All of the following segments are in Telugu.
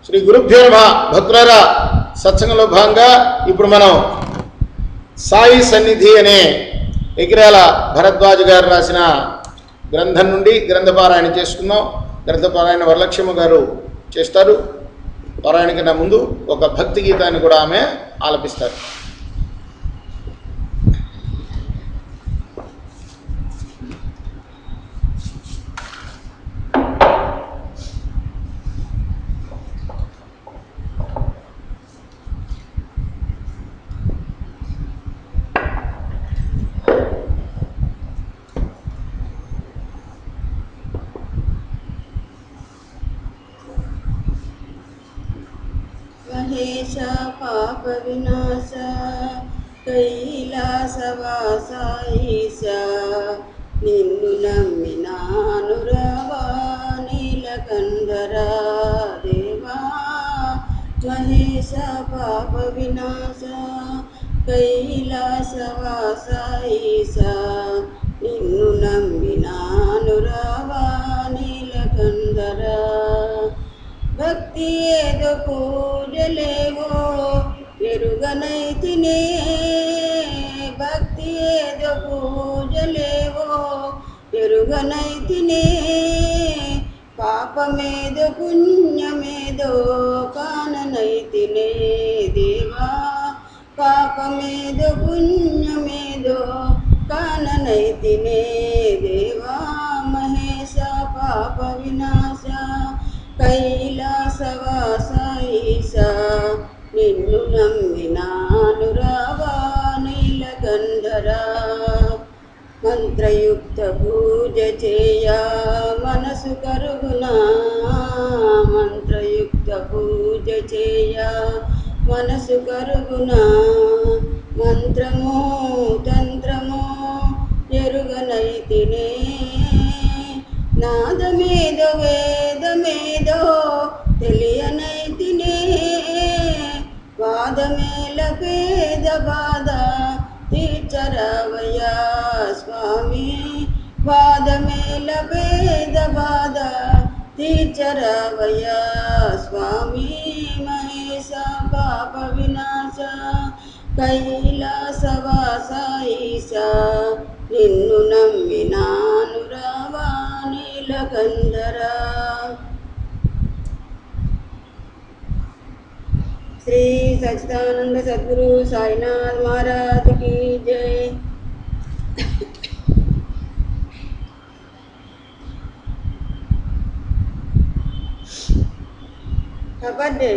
శ్రీ గురుభ్యో నమః. భక్తులారా, సత్సంగంలో భాగంగా ఇప్పుడు మనం సాయి సన్నిధి అనే ఎగిరాల భరద్వాజ్ గారు రాసిన గ్రంథం నుండి గ్రంథపారాయణ చేసుకుందాం. గ్రంథపారాయణ వరలక్ష్మి గారు చేస్తారు. పారాయణ కన్నా ముందు ఒక భక్తి గీతాన్ని కూడా ఆమె ఆలపిస్తారు. మహేశ పాప వినాశ కైలాసవాస ఈశ నిన్ను నమ్మినాను రవా నీలకంఠరా దేవా. మహేశ పాప వినాశ కైలాసవాస ఈశ నిన్ను నమ్మినాను రవా నీలకంఠరా. భక్తి ఏదో పూజలేవో ఎరుగనైతినే, భక్తి ఏదో పూజలేవో ఎరుగనైతినే, పాపమేదో పుణ్యమేదో కాననైతినే దేవా. పాపమేదో పుణ్యమేదో కాననైతినే దేవా. మహేశ పాప వినాశ కైలాసవాస ఈశ నిన్ను నమ్మినాను రావా నీలకంఠరా. మంత్రయుక్త పూజ చేయ మనసు కరుగునా, మంత్రయుక్త పూజ చేయ మనసు కరుగునా. మంత్రమో తంత్రమో ఎరుగనైతినే, నాదమేదో వేదమేదో తెలియనైతినే. వాదమేల పేద బాధ తీర్చరావయ్యా స్వామి, వాదమేల పేద బాధ తీర్చరావయ్యా స్వామి. మహేశ పాప వినాశ కైలాసవాస ఈశ నిన్ను నమ్మినాను రావా నీలకంఠరా. శ్రీ సచ్చిదానంద సద్గురు సాయినాథ్ మహారాజ్ की जय. కబడ్డీ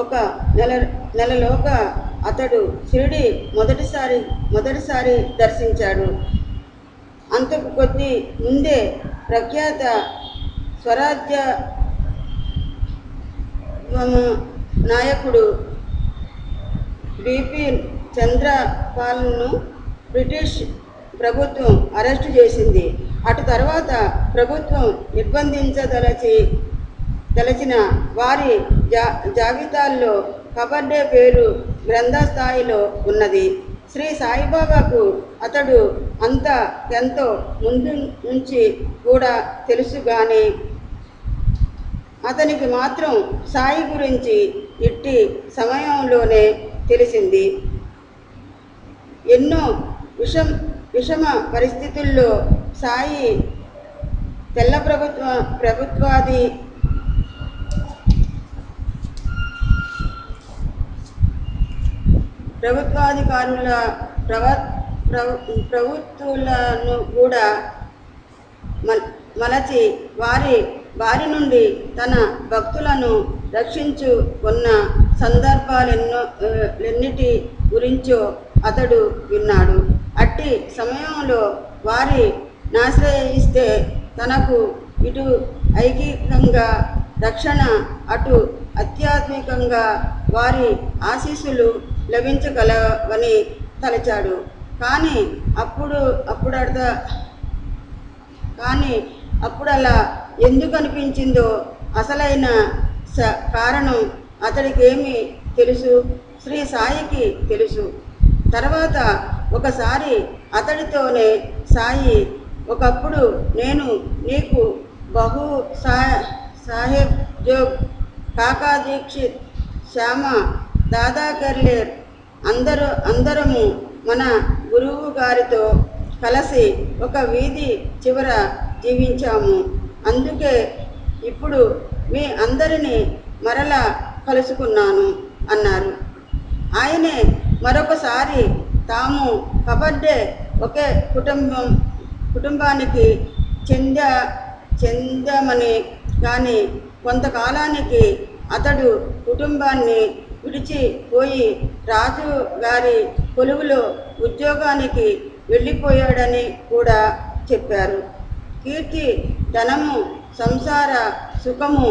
ఒక నెలలోగా అతడు షిరిడి మొదటిసారి దర్శించాడు. అంతకు కొద్ది ముందే ప్రఖ్యాత స్వరాజ్య నాయకుడు బిపిన్ చంద్రపాల్ను బ్రిటిష్ ప్రభుత్వం అరెస్టు చేసింది. అటు తర్వాత ప్రభుత్వం నిర్బంధించదలచిన వారి జాబితాల్లో కబడ్డీ పేరు గ్రంథస్థాయిలో ఉన్నది. శ్రీ సాయిబాబాకు అతడు ఎంతో ముందు నుంచి కూడా తెలుసు, కానీ అతనికి మాత్రం సాయి గురించి ఇట్టి సమయంలోనే తెలిసింది. ఎన్నో విషమ పరిస్థితుల్లో సాయి తెల్ల ప్రభుత్వాధికారుల ప్రవృత్తులను కూడా మలచి వారి నుండి తన భక్తులను రక్షించుకున్న సందర్భాలెన్నిటి గురించో అతడు విన్నాడు. అట్టి సమయంలో వారి నాశ్రయిస్తే తనకు ఇటు ఐకికంగా రక్షణ, అటు ఆధ్యాత్మికంగా వారి ఆశీస్సులు లభించగలవని తలచాడు. కానీ అప్పుడలా ఎందుకు అనిపించిందో అసలైన కారణం అతడికేమి తెలుసు, శ్రీ సాయికి తెలుసు. తర్వాత ఒకసారి అతడితోనే సాయి, ఒకప్పుడు నేను నీకు బహు సాహెబ్ జోగ్ కాకా దీక్షిత్, శ్యామ, దాదా కెర్లేర్ అందరము మన గురువు గారితో కలిసి ఒక వీధి చివర జీవించాము. అందుకే ఇప్పుడు మీ అందరినీ మరలా కలుసుకున్నాను అన్నారు. ఆయనే మరొకసారి తాము కబడ్డే ఒకే కుటుంబానికి చెందామని, కానీ కొంతకాలానికి అతడు కుటుంబాన్ని విడిచిపోయి రాజు గారి కొలువులో ఉద్యోగానికి వెళ్ళిపోయాడని కూడా చెప్పారు. కీర్తి, ధనము, సంసార సుఖము,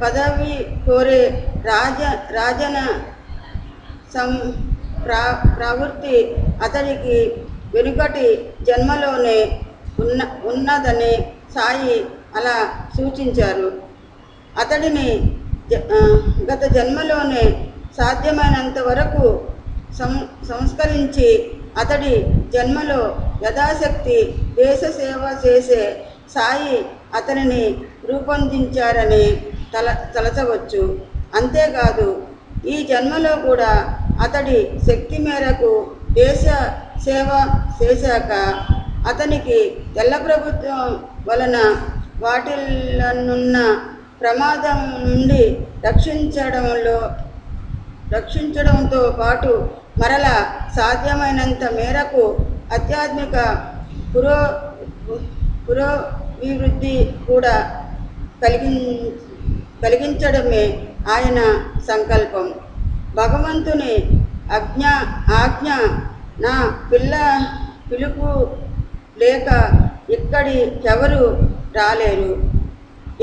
పదవి కోరే రాజన ప్రవృత్తి అతడికి వెనుకటి జన్మలోనే ఉన్నదని సాయి అలా సూచించారు. అతడిని గత జన్మలోనే సాధ్యమైనంత వరకు సంస్కరించి అతడి జన్మలో యథాశక్తి దేశ సేవ చేసే సాయి అతనిని రూపొందించారని తలచవచ్చు. అంతేకాదు, ఈ జన్మలో కూడా అతడి శక్తి మేరకు దేశ సేవ చేశాక అతనికి తెల్ల ప్రభుత్వం వలన వాటిల్లున్న ప్రమాదం నుండి రక్షించడంతో పాటు మరలా సాధ్యమైనంత మేరకు ఆధ్యాత్మిక పురోభివృద్ధి కూడా కలిగించడమే ఆయన సంకల్పం. భగవంతుని ఆజ్ఞ నా పిలుపు లేక ఇక్కడికెవరు రాలేరు,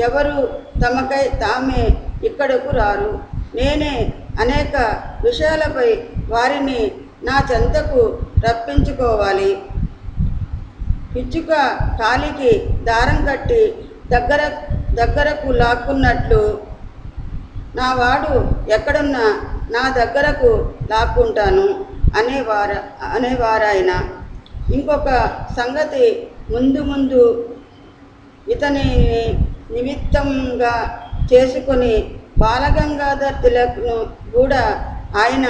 ఎవరు తమకై తామే ఇక్కడకు రారు. నేనే అనేక విషయాలపై వారిని నా చెంతకు రప్పించుకోవాలి. పిచ్చుక కాలికి దారం కట్టి దగ్గరకు లాక్కున్నట్లు నా వాడు ఎక్కడున్నా నా దగ్గరకు లాక్కుంటాను అనేవారాయన. ఇంకొక సంగతి, ముందు ఇతని నిమిత్తంగా చేసుకొని బాలగంగాధర్ తిలక్ను కూడా ఆయన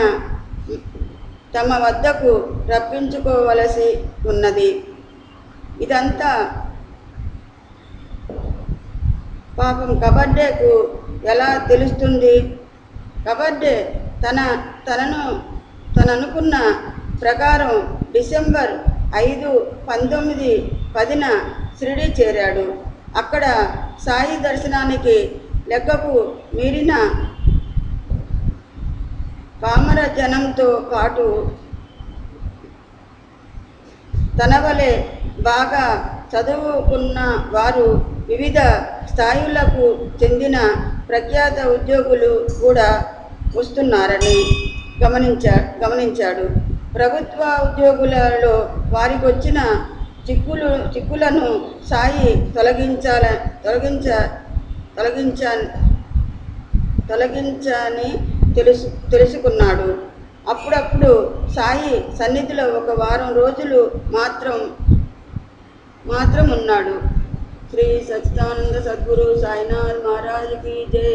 తమ వద్దకు రప్పించుకోవలసి ఉన్నది. ఇదంతా పాపం కబడ్డేకు ఎలా తెలుస్తుంది? కబడ్డే తననుకున్న ప్రకారం డిసెంబర్ 5, 1910న షిరిడీ చేరాడు. అక్కడ సాయి దర్శనానికి లెక్కకు మీరిన పామర జనంతో పాటు తన వలె బాగా చదువుకున్న వారు, వివిధ స్థాయిలకు చెందిన ప్రఖ్యాత ఉద్యోగులు కూడా వస్తున్నారని గమనించాడు. ప్రభుత్వ ఉద్యోగులలో వారికొచ్చిన చిక్కులను సాయి తొలగించని తెలుసుకున్నాడు. అప్పుడప్పుడు సాయి సన్నిధిలో ఒక వారం రోజులు మాత్రం ఉన్నాడు. శ్రీ సచ్చిదానంద సద్గురు సాయినాథ్ మహారాజ్ కి జై.